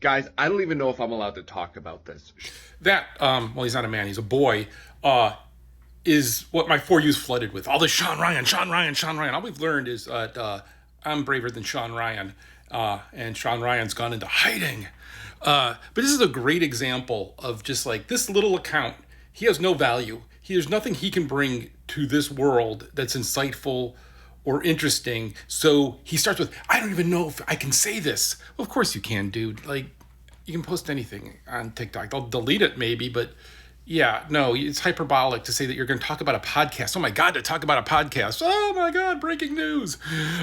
Guys, I don't even know if I'm allowed to talk about this. That, well, he's not a man, he's a boy, is what my For You's flooded with. All this Shawn Ryan, Shawn Ryan, Shawn Ryan. All we've learned is I'm braver than Shawn Ryan, and Shawn Ryan's gone into hiding. But this is a great example of just like this little account. He has no value. There's nothing he can bring to this world that's insightful or interesting. So he starts with, I don't even know if I can say this. Well, of course you can, dude. Like, you can post anything on TikTok. They'll delete it maybe, but yeah, no, it's hyperbolic to say that you're going to talk about a podcast. Oh my God, to talk about a podcast. Oh my God, breaking news.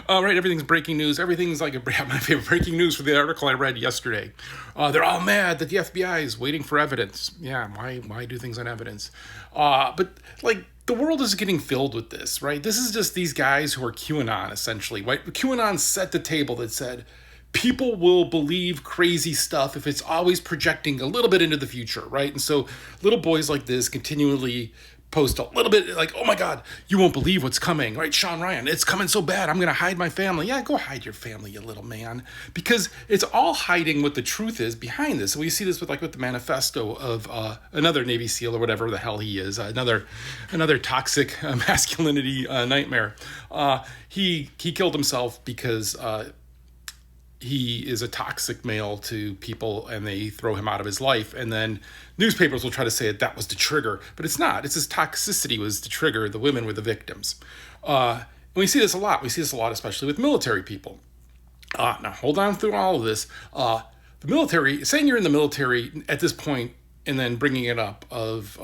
Right, everything's breaking news. Everything's like my favorite breaking news for the article I read yesterday. They're all mad that the FBI is waiting for evidence. Yeah, why do things on evidence? But like, the world is getting filled with this, right? This is just these guys who are QAnon, essentially. Right? QAnon set the table that said, people will believe crazy stuff if it's always projecting a little bit into the future, right? And so little boys like this continually post a little bit like, oh my God, you won't believe what's coming, right? Shawn Ryan, it's coming so bad, I'm going to hide my family. Yeah, go hide your family, you little man. Because it's all hiding what the truth is behind this. So we see this with the manifesto of another Navy SEAL or whatever the hell he is, another toxic masculinity nightmare. He killed himself because he is a toxic male to people and they throw him out of his life. And then newspapers will try to say that was the trigger, but it's not. It's his toxicity was the trigger. The women were the victims. And we see this a lot. We see this a lot, especially with military people. Now, hold on through all of this. The military, saying you're in the military at this point and then bringing it up of,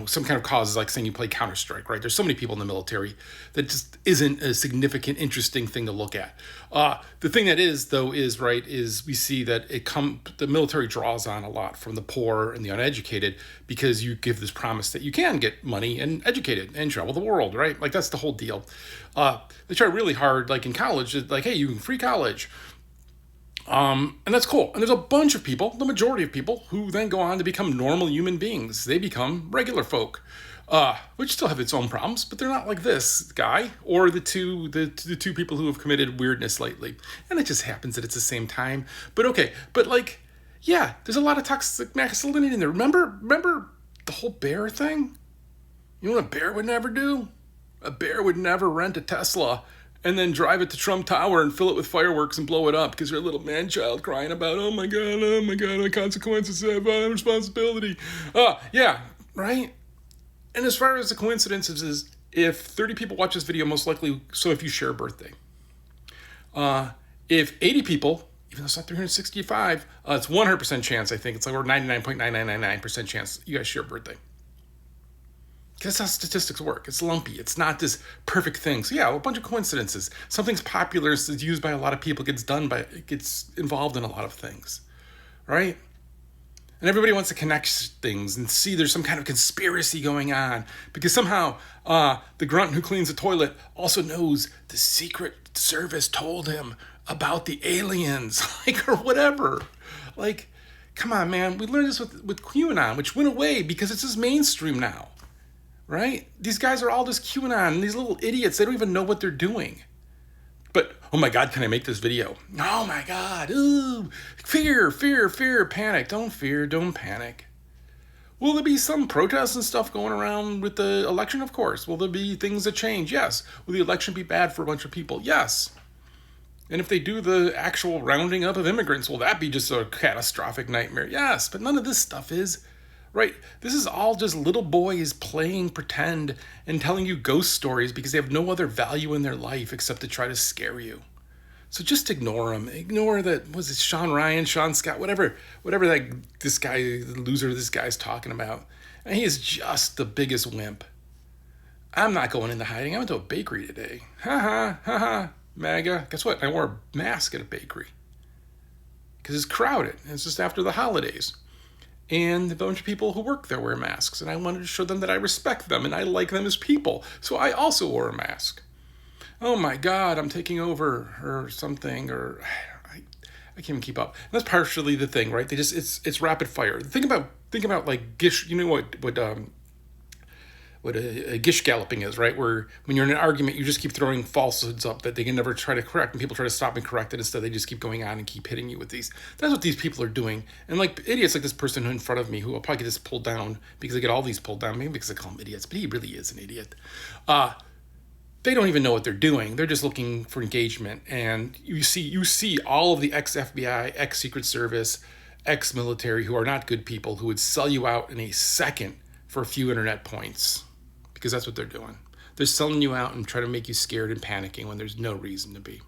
some kind of causes like saying you play Counter-Strike, right? There's so many people in the military that just isn't a significant, interesting thing to look at. The thing that is, though, is we see that the military draws on a lot from the poor and the uneducated because you give this promise that you can get money and educated and travel the world, right? Like, that's the whole deal. They try really hard, like in college, like, hey, you can free college. And that's cool. And there's a bunch of people, the majority of people, who then go on to become normal human beings. They become regular folk, which still have its own problems, but they're not like this guy or the two people who have committed weirdness lately. And it just happens that it's the same time. But okay, but like, yeah, there's a lot of toxic masculinity in there. Remember the whole bear thing? You know what a bear would never do? A bear would never rent a Tesla and then drive it to Trump Tower and fill it with fireworks and blow it up because you're a little man-child crying about, oh my God, the consequences, I have a responsibility. Yeah, right? And as far as the coincidences is, if 30 people watch this video, most likely, so if you share a birthday. If 80 people, even though it's not 365, it's 100% chance, I think. It's like we're 99.9999% chance you guys share a birthday. Because that's how statistics work. It's lumpy. It's not this perfect thing. So yeah, a bunch of coincidences. Something's popular, it's used by a lot of people, gets involved in a lot of things, right? And everybody wants to connect things and see there's some kind of conspiracy going on because somehow the grunt who cleans the toilet also knows the Secret Service told him about the aliens, or whatever. Like, come on, man. We learned this with QAnon, which went away because it's just mainstream now. Right? These guys are all just QAnon, these little idiots. They don't even know what they're doing. But, oh my God, can I make this video? Oh my God. Ooh, fear, panic. Don't fear, don't panic. Will there be some protests and stuff going around with the election? Of course. Will there be things that change? Yes. Will the election be bad for a bunch of people? Yes. And if they do the actual rounding up of immigrants, will that be just a catastrophic nightmare? Yes. But none of this stuff is. Right? This is all just little boys playing pretend and telling you ghost stories because they have no other value in their life except to try to scare you. So just ignore them. Ignore that, was it Shawn Ryan, Sean Scott, whatever this guy, the loser this guy's talking about. And he is just the biggest wimp. I'm not going into hiding. I went to a bakery today. Ha, MAGA. Guess what? I wore a mask at a bakery. Because it's crowded. It's just after the holidays. And a bunch of people who work there wear masks. And I wanted to show them that I respect them and I like them as people. So I also wore a mask. Oh my God, I'm taking over or something. Or I can't even keep up. And that's partially the thing, right? It's rapid fire. Think about like Gish. You know what what a Gish galloping is, right? Where when you're in an argument, you just keep throwing falsehoods up that they can never try to correct, and people try to stop and correct it. Instead, they just keep going on and keep hitting you with these. That's what these people are doing. And like idiots like this person in front of me, who will probably get this pulled down because they get all these pulled down, maybe because I call him idiots, but he really is an idiot. They don't even know what they're doing. They're just looking for engagement. And you see all of the ex-FBI, ex-Secret Service, ex-military who are not good people who would sell you out in a second for a few internet points, because that's what they're doing. They're selling you out and trying to make you scared and panicking when there's no reason to be.